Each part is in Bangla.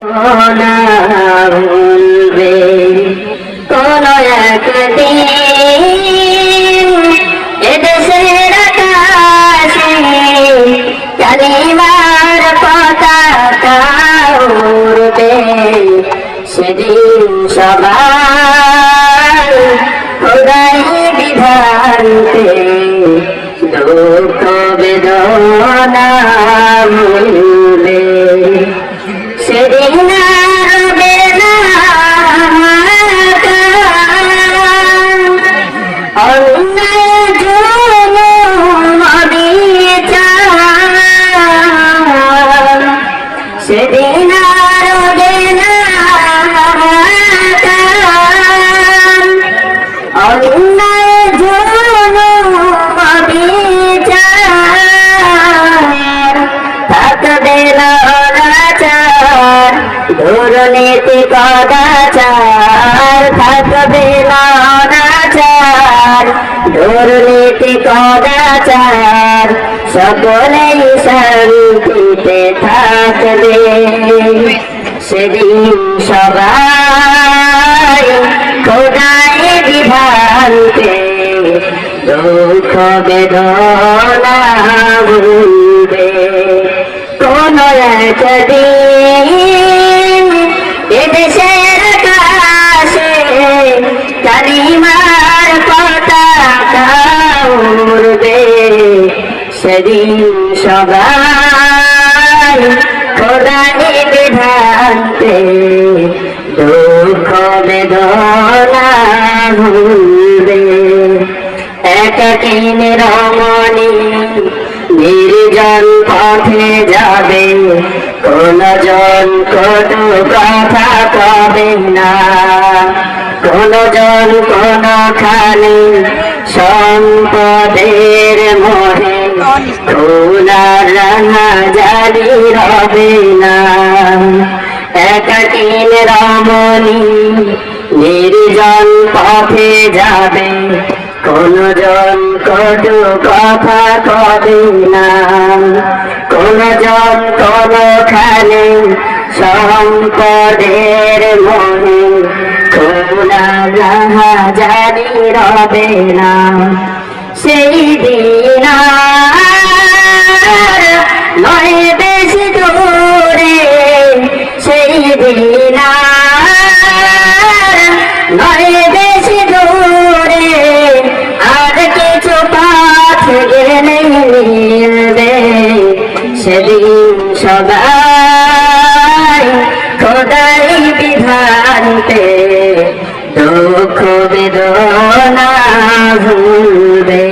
না ভুলবে কোন একদিন এদেশের আকাশে কালিমার পতাকা উড়বে। সেদিন সবাই খোদাই বিধানকে দুঃখ বেদনা ভুলবে। সেদিন রবে না অন্যায় জুলুম অবিচার। সেদিন রবে না অন্যায় জুলুম অবিচার। থাকবে না দুর্নীতি কদাচার। থাকবে না অনাচার দুর্নীতি কদাচার। সকলেই শান্তিতে থাকবে। সেদিন সবাই খোদাই বিধানকে দুঃখ বেদনা ভুলবে। কোন একদিন এদেশের আকাশে কালিমার পতাকা উড়বে। সেদিন সবাই খোদাই বিধানকে দুঃখ বেদনা ভুলবে। একাকিন রমণী নির্জন পথে যাবে, কোন জন কটু কথা কবে না। কোন জন কোন খানে সম্পদের মোহে খুনার রাঙা জারি রবে না। একাকিন রমণী নির্জন পথে যাবে, কোন জন কটু কথা কবে না। কোন জন কোনখানে সম্পদের মোহে খুনা রাহা জারি রবে না। সেই দিন নয় বেশি দূরে, সেই দিন নয় বেশি দূরে। আর কিছু পথ গেলে মিলবে। সেদিন সবাই খোদাই বিধানকে দুঃখ বেদনা ভুলবে।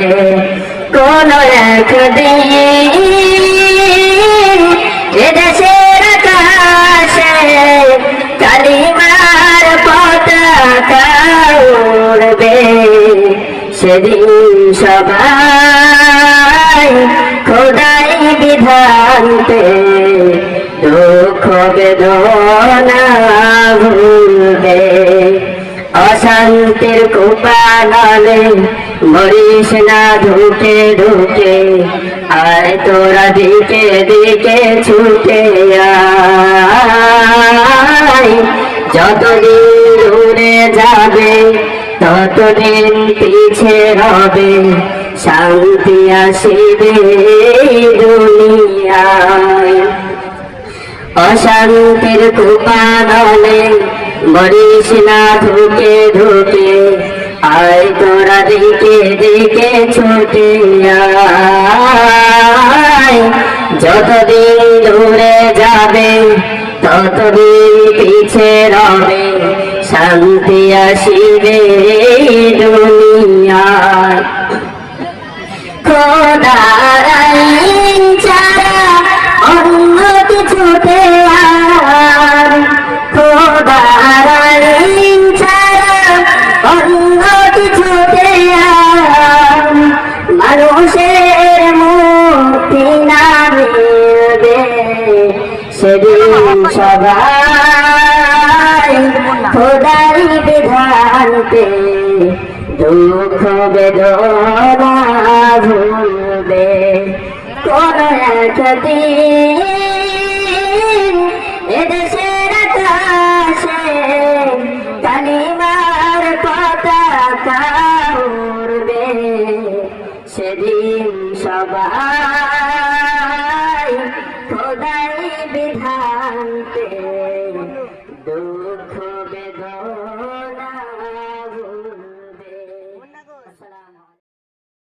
কোন একদিন এদেশের আকাশে কালিমার পতাকা উড়বে। সেদিন সবাই খোদাই বিধানকে দুঃখ বেদনা ভুলবে। অশান্তির কুপানলে মরিস না ঢুকে ঢুকে, আয় তোরা দিকে দিকে ছুটে আয়। যতদিন দূরে যাবে ততদিন পিছে হবে, শান্তি আসিবে দুনিয়ায়। অশান্তির কুপানলে মরিস না ঢুকে ঢুকে, আয় তোরা দিকে দিকে ছুটে আয়। যতদিন দূরে যাবে ততদিন পিছে রবে, শান্তি আসিবে দুনিয়ায়। খোদার আইন ছাড়া অন্য কিছুতে আর, খোদার আইন ছাড়া অন্য কিছুতে আর মানুষের মুক্তি না মিলবে। সেদিন সবাই খোদাই বিধানকে দুঃখ বেদনা ভুলবে। কোন একদিন এদেশের বেদনা